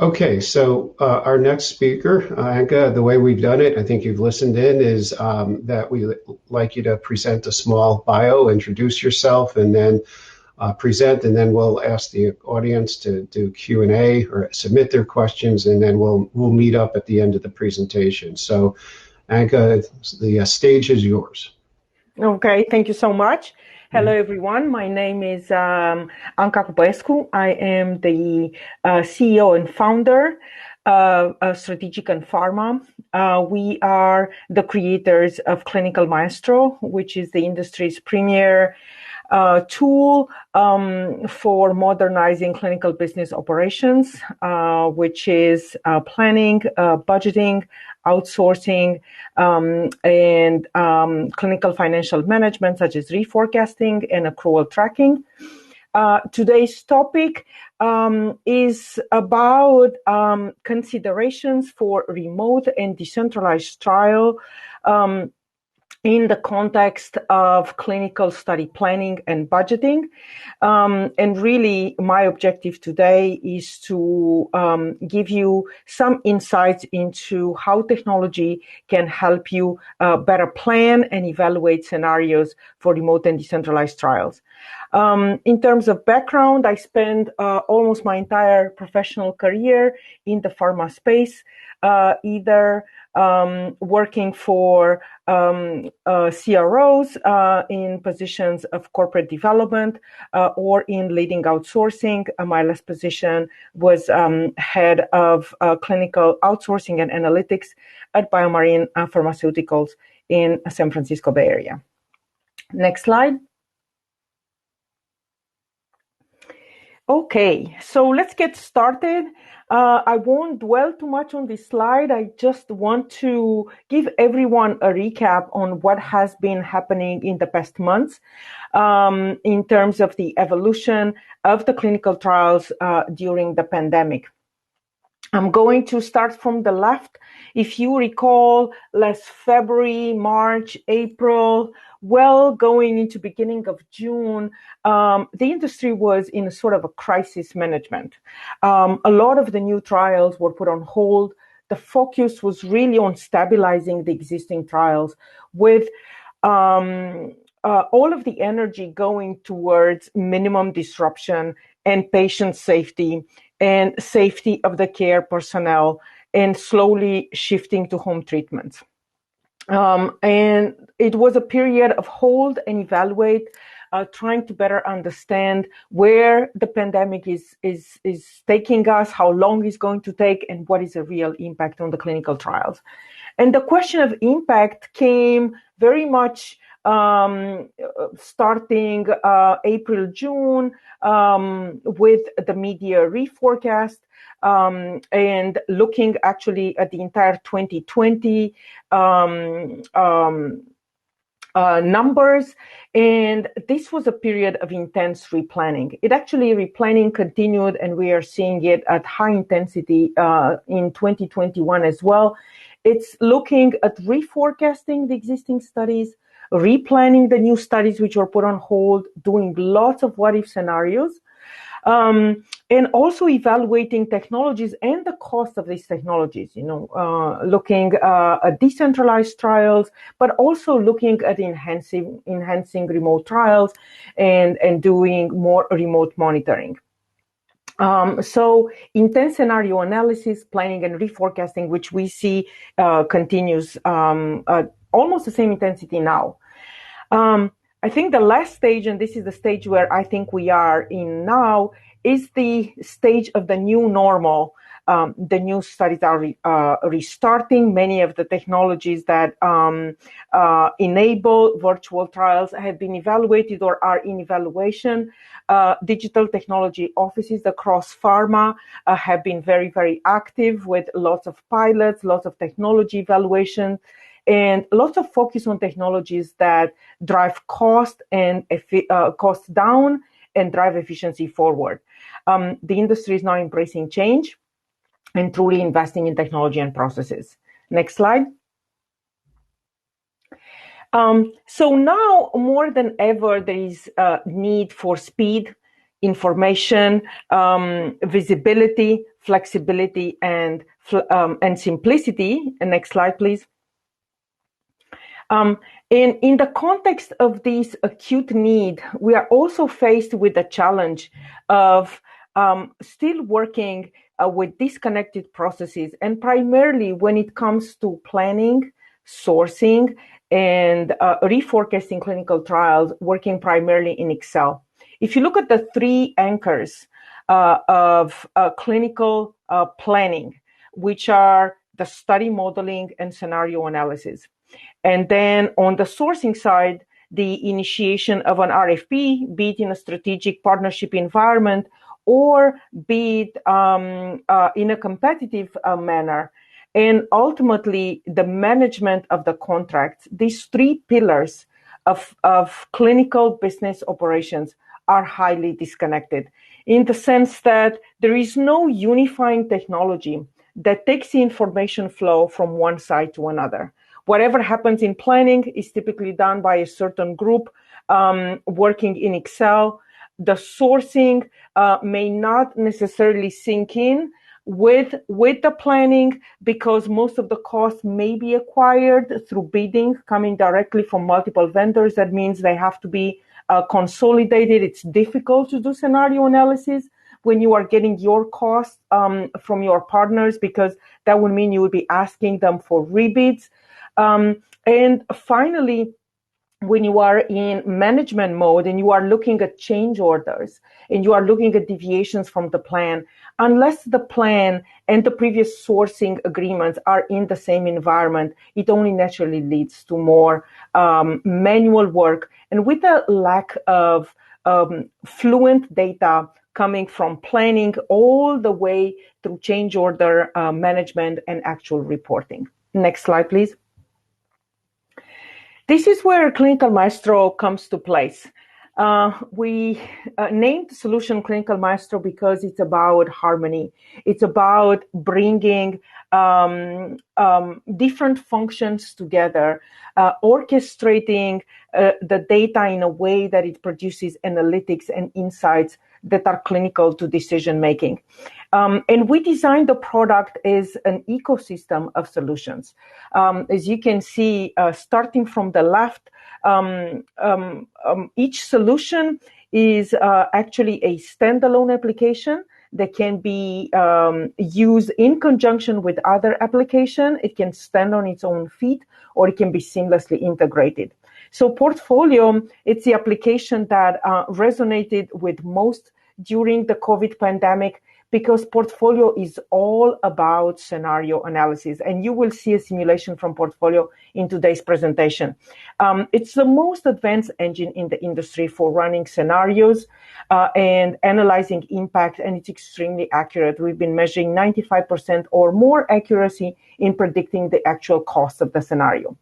Okay, so our next speaker, Anka, the way we've done it, I think you've listened in, is that we like you to present a small bio, introduce yourself, and then present, and then we'll ask the audience to do Q&A or submit their questions, and then we'll meet up at the end of the presentation. So, Anka, the stage is yours. Okay, thank you so much. Hello, everyone. My name is Anca Popescu. I am the CEO and founder of Strategic and Pharma. We are the creators of Clinical Maestro, which is the industry's premier tool for modernizing clinical business operations, which is planning, budgeting, outsourcing, and clinical financial management, such as reforecasting and accrual tracking. Today's topic is about considerations for remote and decentralized trial in the context of clinical study planning and budgeting. And really, my objective today is to give you some insights into how technology can help you better plan and evaluate scenarios for remote and decentralized trials. In terms of background, I spent almost my entire professional career in the pharma space, either working for CROs in positions of corporate development or in leading outsourcing. My last position was head of clinical outsourcing and analytics at BioMarin Pharmaceuticals in San Francisco Bay Area. Next slide. Okay, so let's get started. I won't dwell too much on this slide. I just want to give everyone a recap on what has been happening in the past months in terms of the evolution of the clinical trials during the pandemic. I'm going to start from the left. If you recall, last February, March, April, going into beginning of June, the industry was in a sort of a crisis management. A lot of the new trials were put on hold. The focus was really on stabilizing the existing trials with all of the energy going towards minimum disruption and patient safety and safety of the care personnel, and slowly shifting to home treatments. And it was a period of hold and evaluate, trying to better understand where the pandemic is taking us, how long it's going to take, and what is the real impact on the clinical trials. And the question of impact came very much starting April, June, with the media reforecast, and looking actually at the entire 2020 numbers. And this was a period of intense replanning. Replanning continued, and we are seeing it at high intensity in 2021 as well. It's looking at reforecasting the existing studies, replanning the new studies which were put on hold, doing lots of what-if scenarios, and also evaluating technologies and the cost of these technologies, looking at decentralized trials, but also looking at enhancing remote trials and doing more remote monitoring. So intense scenario analysis, planning, and reforecasting, which we see continues at almost the same intensity now. I think the last stage, and this is the stage where I think we are in now, is the stage of the new normal. The new studies are restarting. Many of the technologies that enable virtual trials have been evaluated or are in evaluation. Digital technology offices across pharma have been very, very active with lots of pilots, lots of technology evaluation, and lots of focus on technologies that drive cost and cost down and drive efficiency forward. The industry is now embracing change and truly investing in technology and processes. Next slide. So now more than ever, there is a need for speed, information, visibility flexibility, and simplicity. And next slide, please. In the context of this acute need, we are also faced with the challenge of still working with disconnected processes, and primarily when it comes to planning, sourcing, and reforecasting clinical trials, working primarily in Excel. If you look at the three anchors of clinical planning, which are the study modeling and scenario analysis, and then on the sourcing side, the initiation of an RFP, be it in a strategic partnership environment or be it in a competitive manner, and ultimately the management of the contracts. These three pillars of clinical business operations are highly disconnected in the sense that there is no unifying technology that takes the information flow from one side to another. Whatever happens in planning is typically done by a certain group working in Excel. The sourcing may not necessarily sync in with the planning because most of the costs may be acquired through bidding coming directly from multiple vendors. That means they have to be consolidated. It's difficult to do scenario analysis when you are getting your costs from your partners because that would mean you would be asking them for rebids. And finally, when you are in management mode and you are looking at change orders and you are looking at deviations from the plan, unless the plan and the previous sourcing agreements are in the same environment, it only naturally leads to more manual work. And with a lack of fluent data coming from planning all the way through change order management and actual reporting. Next slide, please. This is where Clinical Maestro comes to place. We named the solution Clinical Maestro because it's about harmony. It's about bringing different functions together, orchestrating the data in a way that it produces analytics and insights that are clinical to decision making. And we designed the product as an ecosystem of solutions. As you can see, starting from the left, each solution is actually a standalone application that can be used in conjunction with other applications. It can stand on its own feet, or it can be seamlessly integrated. So Portfolio, it's the application that resonated with most during the COVID pandemic because Portfolio is all about scenario analysis. And you will see a simulation from Portfolio in today's presentation. It's the most advanced engine in the industry for running scenarios and analyzing impact, and it's extremely accurate. We've been measuring 95% or more accuracy in predicting the actual cost of the scenario.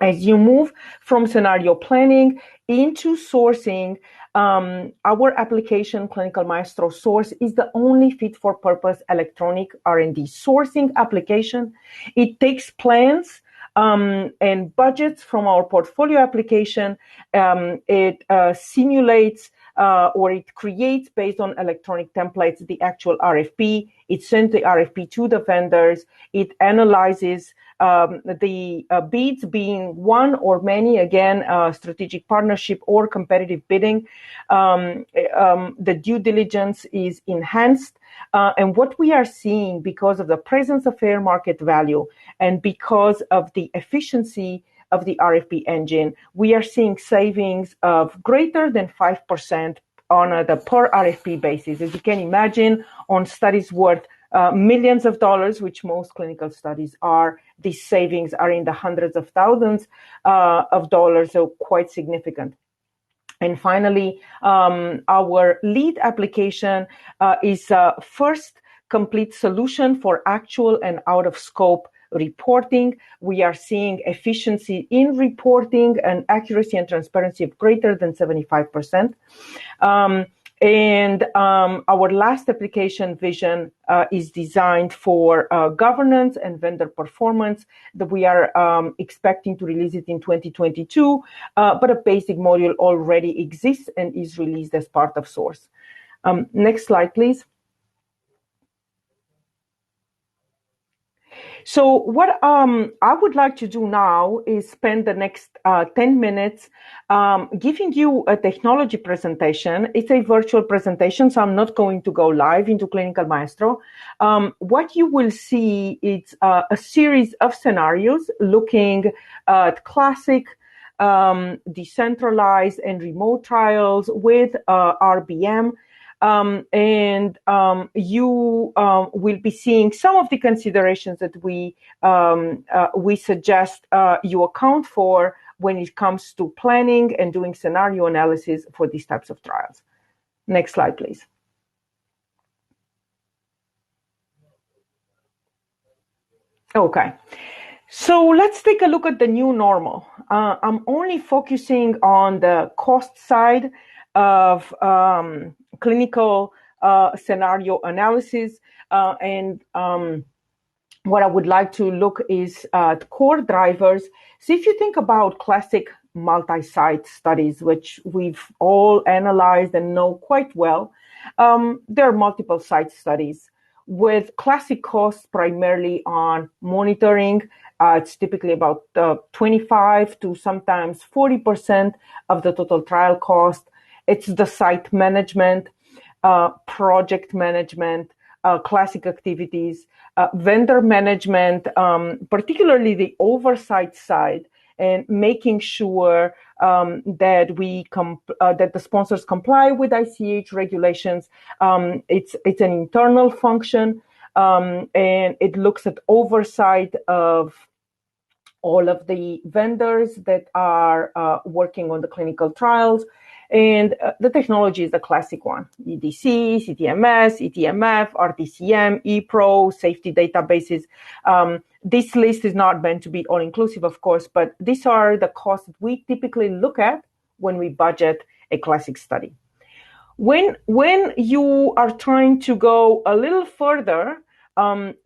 As you move from scenario planning into sourcing, our application, Clinical Maestro Source, is the only fit-for-purpose electronic R&D sourcing application. It takes plans and budgets from our Portfolio application. It simulates or it creates, based on electronic templates, the actual RFP. It sends the RFP to the vendors. It analyzes the bids, being one or many, again, strategic partnership or competitive bidding. The due diligence is enhanced. And what we are seeing, because of the presence of fair market value and because of the efficiency of the RFP engine, we are seeing savings of greater than 5% on the per RFP basis. As you can imagine, on studies worth millions of dollars, which most clinical studies are, these savings are in the hundreds of thousands of dollars, so quite significant. And finally, our lead application is a first complete solution for actual and out of scope reporting. We are seeing efficiency in reporting and accuracy and transparency of greater than 75%. And our last application, Vision, is designed for governance and vendor performance. That we are expecting to release it in 2022, but a basic module already exists and is released as part of Source. Next slide, please. So what I would like to do now is spend the next 10 minutes giving you a technology presentation. It's a virtual presentation, so I'm not going to go live into Clinical Maestro. What you will see is a series of scenarios looking at classic, decentralized, and remote trials with RBM. You will be seeing some of the considerations that we suggest you account for when it comes to planning and doing scenario analysis for these types of trials. Next slide, please. Okay. So let's take a look at the new normal. I'm only focusing on the cost side of clinical scenario analysis, what I would like to look is at core drivers. So if you think about classic multi-site studies, which we've all analyzed and know quite well, there are multiple site studies with classic costs primarily on monitoring. It's typically about 25 to sometimes 40% of the total trial cost. It's the site management, project management, classic activities, vendor management, particularly the oversight side, and making sure that that the sponsors comply with ICH regulations. It's an internal function, and it looks at oversight of all of the vendors that are working on the clinical trials. And the technology is the classic one: EDC, CTMS, ETMF, RTCM, ePro, safety databases. This list is not meant to be all-inclusive, of course, but these are the costs that we typically look at when we budget a classic study. When you are trying to go a little further,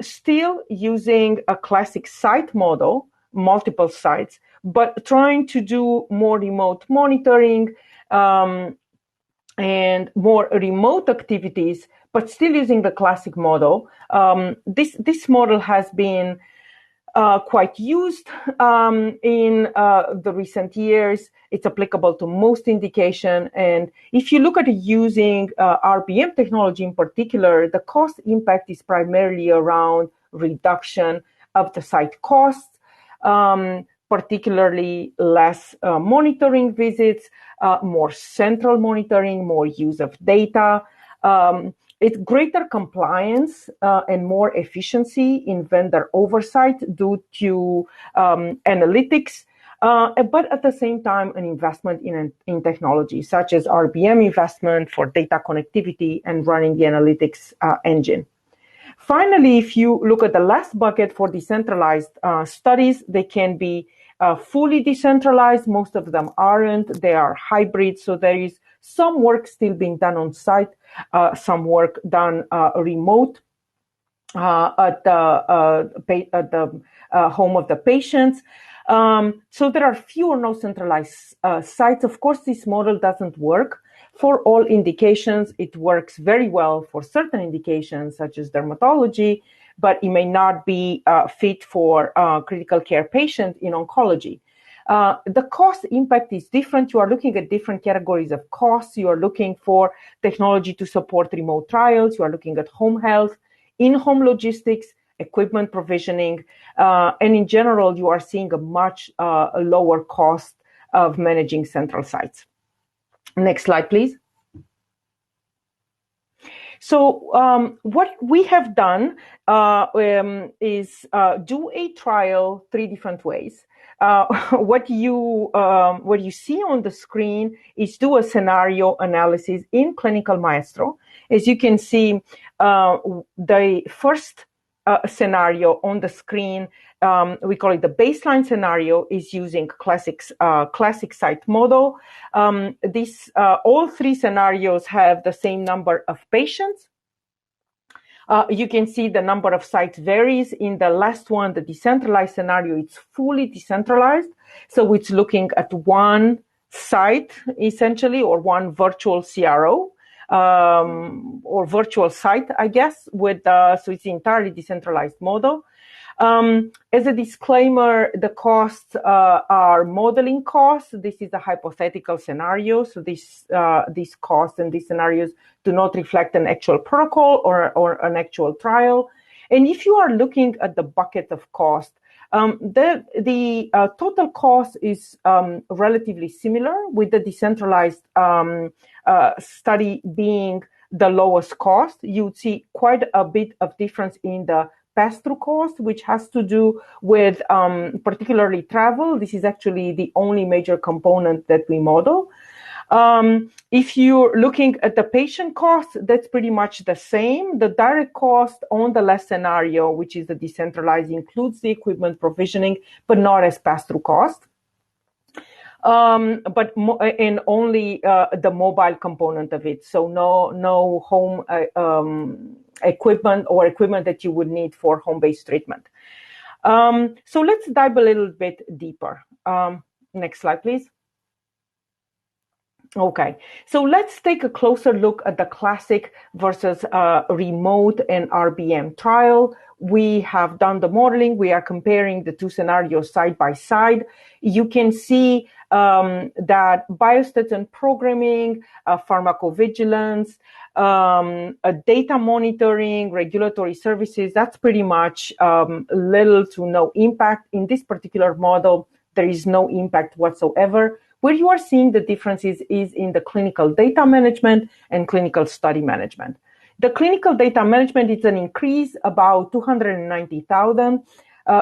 still using a classic site model, multiple sites, but trying to do more remote monitoring, and more remote activities, but still using the classic model. This model has been quite used in the recent years. It's applicable to most indication. And if you look at using RBM technology in particular, the cost impact is primarily around reduction of the site costs, particularly less monitoring visits, more central monitoring, more use of data. It's greater compliance and more efficiency in vendor oversight due to analytics, but at the same time, an investment in technology, such as RBM investment for data connectivity and running the analytics engine. Finally, if you look at the last bucket for decentralized studies, they can be fully decentralized. Most of them aren't. They are hybrid, so there is some work still being done on site, some work done remote at the home of the patients. So there are few or no centralized sites. Of course, this model doesn't work for all indications. It works very well for certain indications, such as dermatology, but it may not be fit for critical care patients in oncology. The cost impact is different. You are looking at different categories of costs. You are looking for technology to support remote trials. You are looking at home health, in-home logistics, equipment provisioning, and in general, you are seeing a much lower cost of managing central sites. Next slide, please. So what we have done is do a trial 3 different ways. What you see on the screen is do a scenario analysis in Clinical Maestro. As you can see, the first scenario on the screen, we call it the baseline scenario, is using classic site model. All 3 scenarios have the same number of patients. You can see the number of sites varies. In the last one, the decentralized scenario, it's fully decentralized. So it's looking at one site, essentially, or one virtual CRO, or virtual site, I guess, so it's entirely decentralized model. As a disclaimer, the costs are modeling costs. This is a hypothetical scenario. So these costs and these scenarios do not reflect an actual protocol or an actual trial. And if you are looking at the bucket of cost, the total cost is relatively similar, with the decentralized study being the lowest cost. You'd see quite a bit of difference in the pass-through cost, which has to do with particularly travel. This is actually the only major component that we model. If you're looking at the patient cost, that's pretty much the same. The direct cost on the last scenario, which is the decentralized, includes the equipment provisioning, but not as pass-through cost. And only the mobile component of it. So no home equipment or equipment that you would need for home-based treatment. So let's dive a little bit deeper. Next slide, please. Okay, so let's take a closer look at the classic versus remote and RBM trial. We have done the modeling. We are comparing the two scenarios side by side. You can see that biostats and programming, pharmacovigilance, data monitoring, regulatory services, that's pretty much little to no impact. In this particular model, there is no impact whatsoever. Where you are seeing the differences is in the clinical data management and clinical study management. The clinical data management is an increase about 290,000.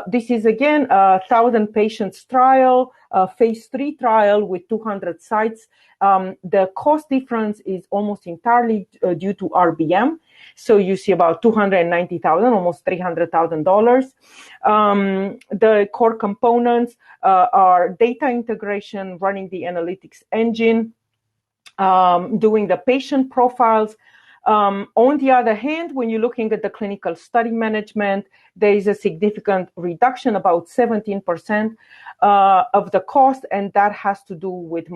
This is again a 1,000 patients trial, a phase 3 trial with 200 sites. The cost difference is almost entirely due to RBM. So you see about 290,000, almost $300,000. The core components are data integration, running the analytics engine, doing the patient profiles. On the other hand, when you're looking at the clinical study management, there is a significant reduction, about 17% of the cost, and that has to do with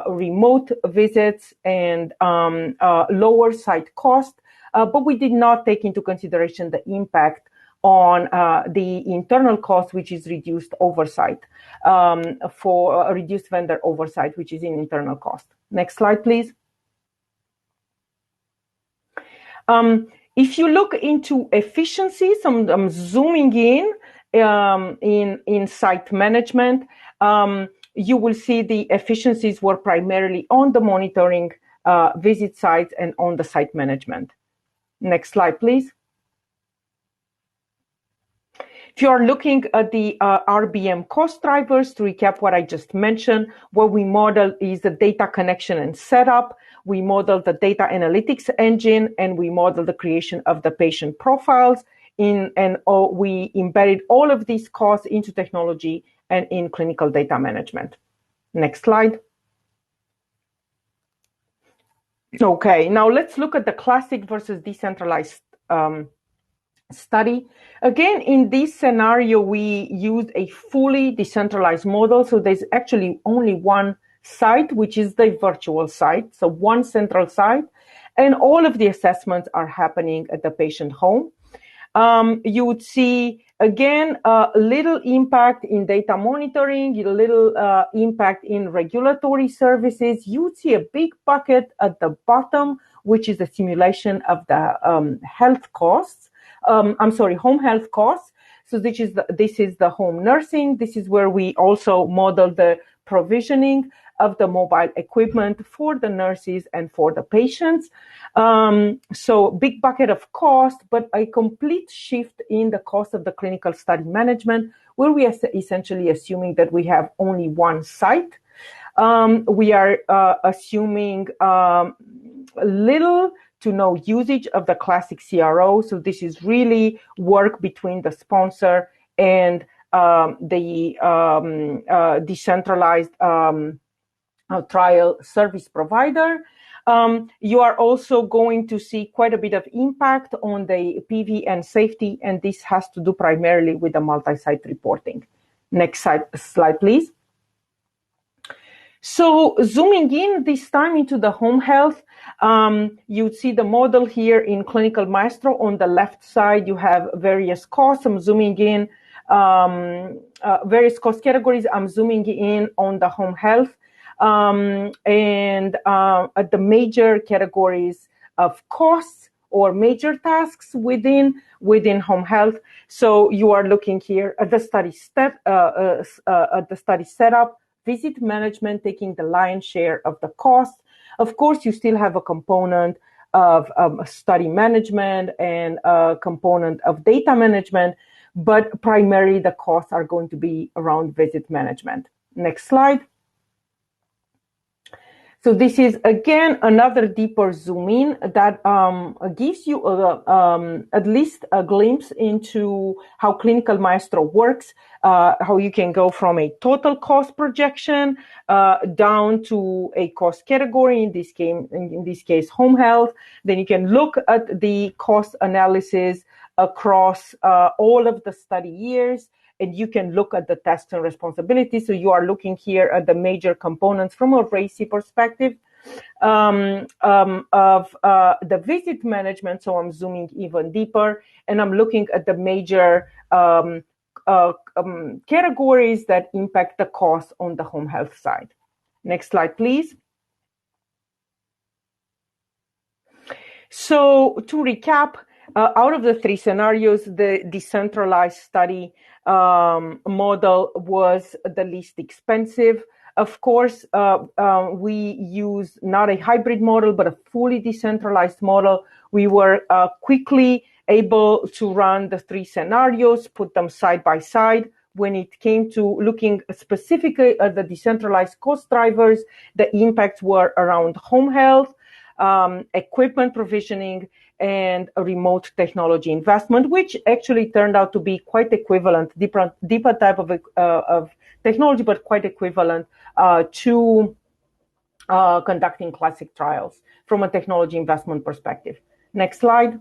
remote visits and lower site cost. But we did not take into consideration the impact on the internal cost, which is reduced oversight, for reduced vendor oversight, which is in internal cost. Next slide, please. If you look into efficiencies, I'm zooming in site management, you will see the efficiencies were primarily on the monitoring, visit sites, and on the site management. Next slide, please. If you are looking at the RBM cost drivers, to recap what I just mentioned, what we model is the data connection and setup. We model the data analytics engine, and we model the creation of the patient profiles. We embedded all of these costs into technology and in clinical data management. Next slide. Okay, now let's look at the classic versus decentralized study. Again, in this scenario, we used a fully decentralized model. So there's actually only one site, which is the virtual site. So one central site, and all of the assessments are happening at the patient home. You would see, again, a little impact in data monitoring, a little impact in regulatory services. You would see a big bucket at the bottom, which is the simulation of the health costs. Home health costs. So this is the home nursing. This is where we also model the provisioning of the mobile equipment for the nurses and for the patients. So big bucket of cost, but a complete shift in the cost of the clinical study management, where we are essentially assuming that we have only one site. We are assuming little to no usage of the classic CRO. So this is really work between the sponsor and the decentralized trial service provider. You are also going to see quite a bit of impact on the PV and safety, and this has to do primarily with the multi-site reporting. Next slide, please. So zooming in this time into the home health, you'd see the model here in Clinical Maestro. On the left side, you have various costs. I'm zooming in various cost categories. I'm zooming in on the home health and at the major categories of costs or major tasks within home health. So you are looking here at the study at the study setup, visit management taking the lion's share of the cost. Of course, you still have a component of study management and a component of data management, but primarily the costs are going to be around visit management. Next slide. So this is, again, another deeper zoom in that gives you at least a glimpse into how Clinical Maestro works, how you can go from a total cost projection down to a cost category, in this case, home health. Then you can look at the cost analysis across all of the study years, and you can look at the test and responsibility. So you are looking here at the major components from a RACI perspective of the visit management. So I'm zooming even deeper, and I'm looking at the major categories that impact the cost on the home health side. Next slide, please. So to recap, out of the three scenarios, the decentralized study model was the least expensive. Of course, we use not a hybrid model, but a fully decentralized model. We were quickly able to run the three scenarios, put them side by side. When it came to looking specifically at the decentralized cost drivers, the impacts were around home health, equipment provisioning, and a remote technology investment, which actually turned out to be quite equivalent, deeper type of technology, but quite equivalent to conducting classic trials from a technology investment perspective. Next slide.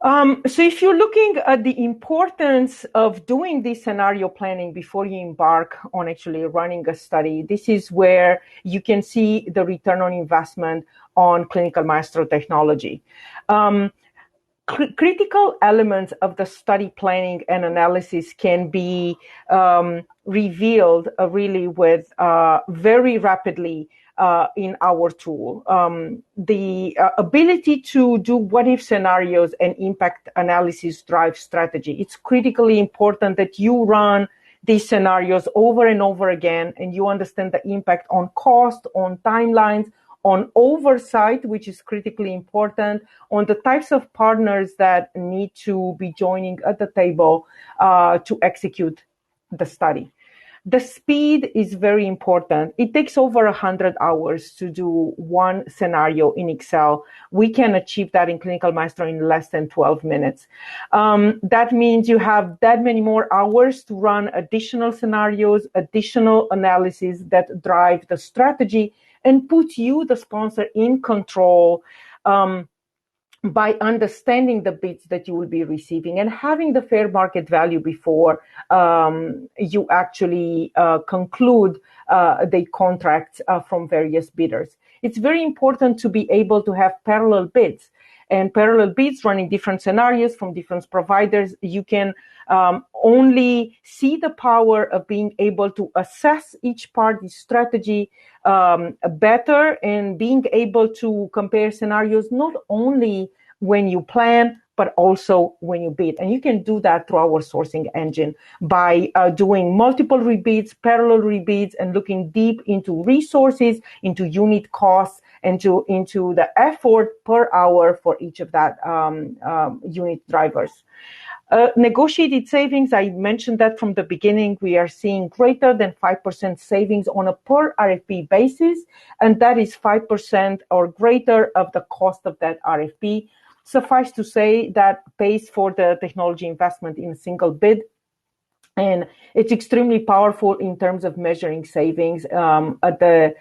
So if you're looking at the importance of doing this scenario planning before you embark on actually running a study, this is where you can see the return on investment on Clinical Maestro technology. Critical elements of the study planning and analysis can be revealed really with very rapidly in our tool. The ability to do what-if scenarios and impact analysis drive strategy. It's critically important that you run these scenarios over and over again, and you understand the impact on cost, on timelines, on oversight, which is critically important, on the types of partners that need to be joining at the table to execute the study. The speed is very important. It takes over 100 hours to do one scenario in Excel. We can achieve that in Clinical Maestro in less than 12 minutes. That means you have that many more hours to run additional scenarios, additional analysis that drive the strategy and put you, the sponsor, in control by understanding the bids that you will be receiving and having the fair market value before you actually conclude the contracts from various bidders. It's very important to be able to have parallel bids. And parallel bids running different scenarios from different providers, you can only see the power of being able to assess each party's strategy better and being able to compare scenarios not only when you plan, but also when you bid. And you can do that through our sourcing engine by doing multiple rebids, parallel rebids, and looking deep into resources, into unit costs, and into the effort per hour for each of that unit drivers. Negotiated savings, I mentioned that from the beginning. We are seeing greater than 5% savings on a per RFP basis, and that is 5% or greater of the cost of that RFP. Suffice to say that pays for the technology investment in a single bid. And it's extremely powerful in terms of measuring savings at the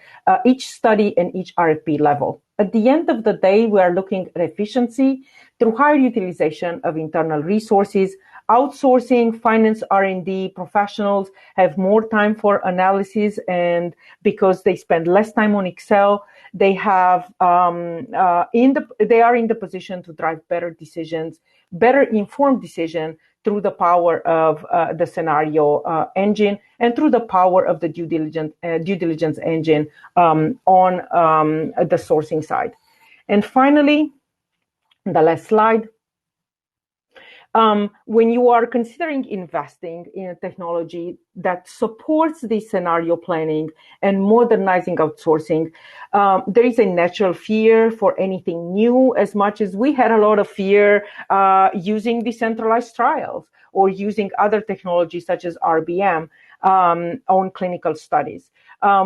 each study and each RFP level. At the end of the day, we are looking at efficiency. through higher utilization of internal resources. Outsourcing, finance, R&D professionals have more time for analysis, and because they spend less time on Excel, they have they are in the position to drive better decisions, better informed decision through the power of the scenario engine and through the power of the due diligence engine on the sourcing side. And finally, the last slide. When you are considering investing in a technology that supports the scenario planning and modernizing outsourcing, there is a natural fear for anything new, as much as we had a lot of fear using decentralized trials or using other technologies such as RBM on clinical studies.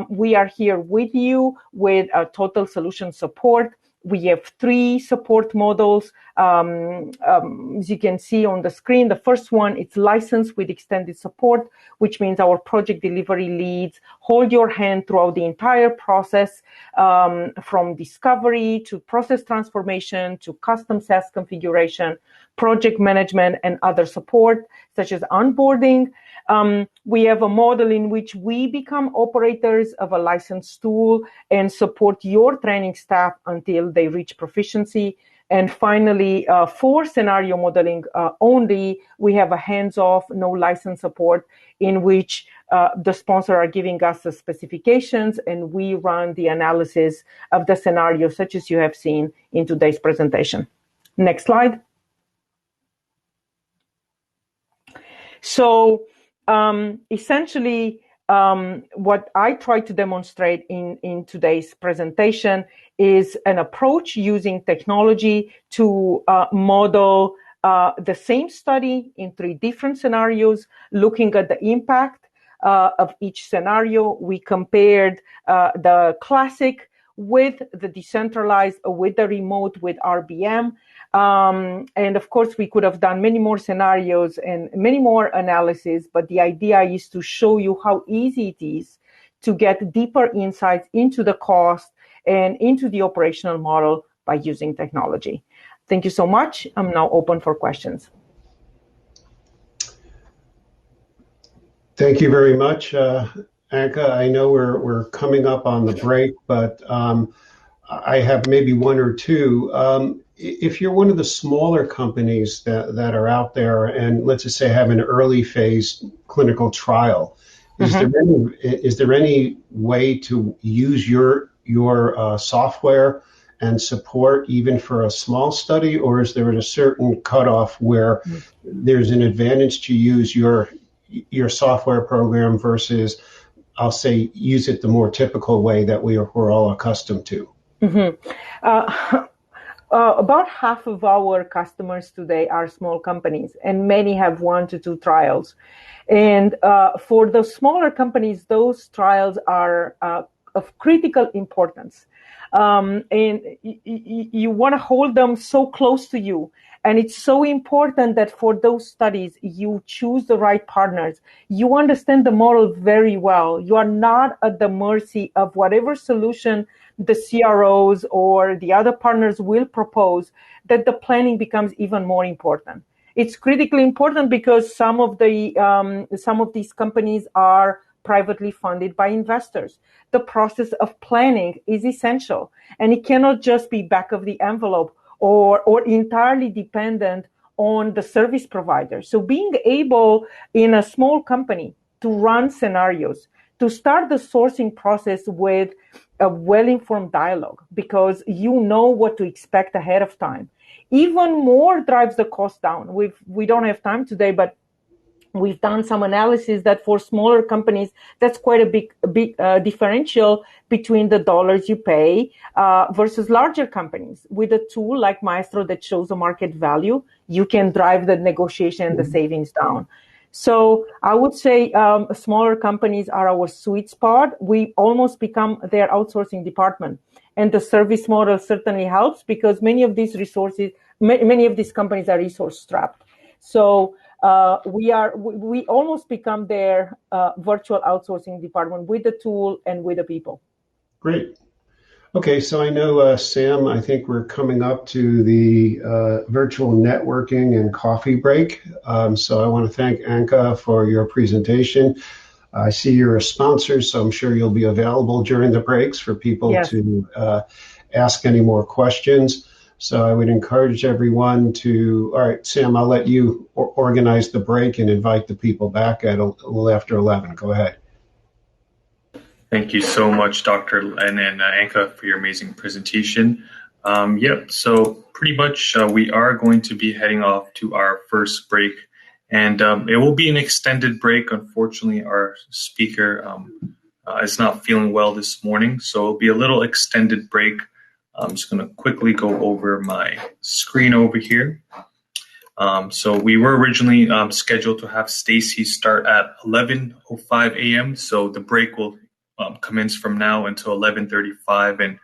We are here with you with total solution support. We have 3 support models. As you can see on the screen, the first one, it's licensed with extended support, which means our project delivery leads hold your hand throughout the entire process, from discovery to process transformation to custom SaaS configuration, project management, and other support, such as onboarding. We have a model in which we become operators of a licensed tool and support your training staff until they reach proficiency. And finally, for scenario modeling only, we have a hands-off, no license support in which the sponsor are giving us the specifications and we run the analysis of the scenario, such as you have seen in today's presentation. Next slide. So essentially, what I try to demonstrate in today's presentation is an approach using technology to model the same study in 3 different scenarios, looking at the impact of each scenario. We compared the classic with the decentralized, with the remote, with RBM. And of course, we could have done many more scenarios and many more analysis, but the idea is to show you how easy it is to get deeper insights into the cost and into the operational model by using technology. Thank you so much. I'm now open for questions. Thank you very much, Anka. I know we're coming up on the break, but I have maybe 1 or 2. If you're one of the smaller companies that are out there, and let's just say have an early phase clinical trial, is there any way to use your software and support even for a small study, or is there a certain cutoff where there's an advantage to use your software program versus, I'll say, use it the more typical way that we're all accustomed to? About half of our customers today are small companies, and many have 1 to 2 trials. And for the smaller companies, those trials are of critical importance. And you want to hold them so close to you. And it's so important that for those studies, you choose the right partners. You understand the model very well. You are not at the mercy of whatever solution the CROs or the other partners will propose, that the planning becomes even more important. It's critically important because some of these companies are privately funded by investors. The process of planning is essential, and it cannot just be back of the envelope or entirely dependent on the service provider. So being able in a small company to run scenarios, to start the sourcing process with a well-informed dialogue, because you know what to expect ahead of time, even more drives the cost down. We don't have time today, but we've done some analysis that for smaller companies, that's quite a big differential between the dollars you pay versus larger companies. With a tool like Maestro that shows the market value, you can drive the negotiation and the savings down. So I would say smaller companies are our sweet spot. We almost become their outsourcing department. And the service model certainly helps because many of these companies are resource strapped. So we almost become their virtual outsourcing department with the tool and with the people. Great. Okay, so I know, Sam, I think we're coming up to the virtual networking and coffee break. So I want to thank Anka for your presentation. I see you're a sponsor, so I'm sure you'll be available during the breaks for people Yes. to ask any more questions. So I would encourage everyone to, all right, Sam, I'll let you organize the break and invite the people back at a little after 11. Go ahead. Thank you so much, Dr. and Anka, for your amazing presentation. Yep, so pretty much we are going to be heading off to our first break, and it will be an extended break. Unfortunately, our speaker is not feeling well this morning, so it'll be a little extended break. I'm just going to quickly go over my screen over here. So we were originally scheduled to have Stacy start at 11:05 a.m. So the break will commence from now until 11:35, and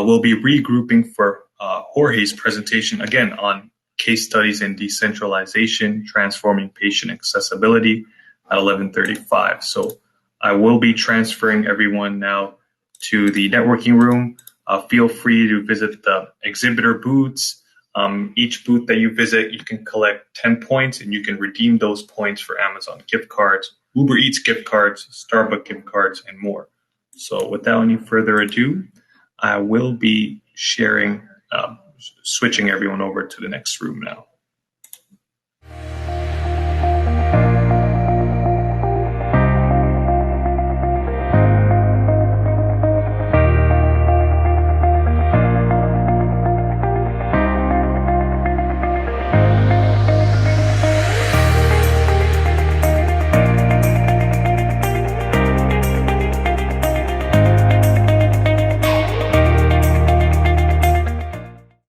we'll be regrouping for Jorge's presentation again on case studies in decentralization, transforming patient accessibility at 11:35. So I will be transferring everyone now to the networking room. Feel free to visit the exhibitor booths. Each booth that you visit, you can collect 10 points and you can redeem those points for Amazon gift cards, Uber Eats gift cards, Starbucks gift cards, and more. So without any further ado, I will be sharing, switching everyone over to the next room now.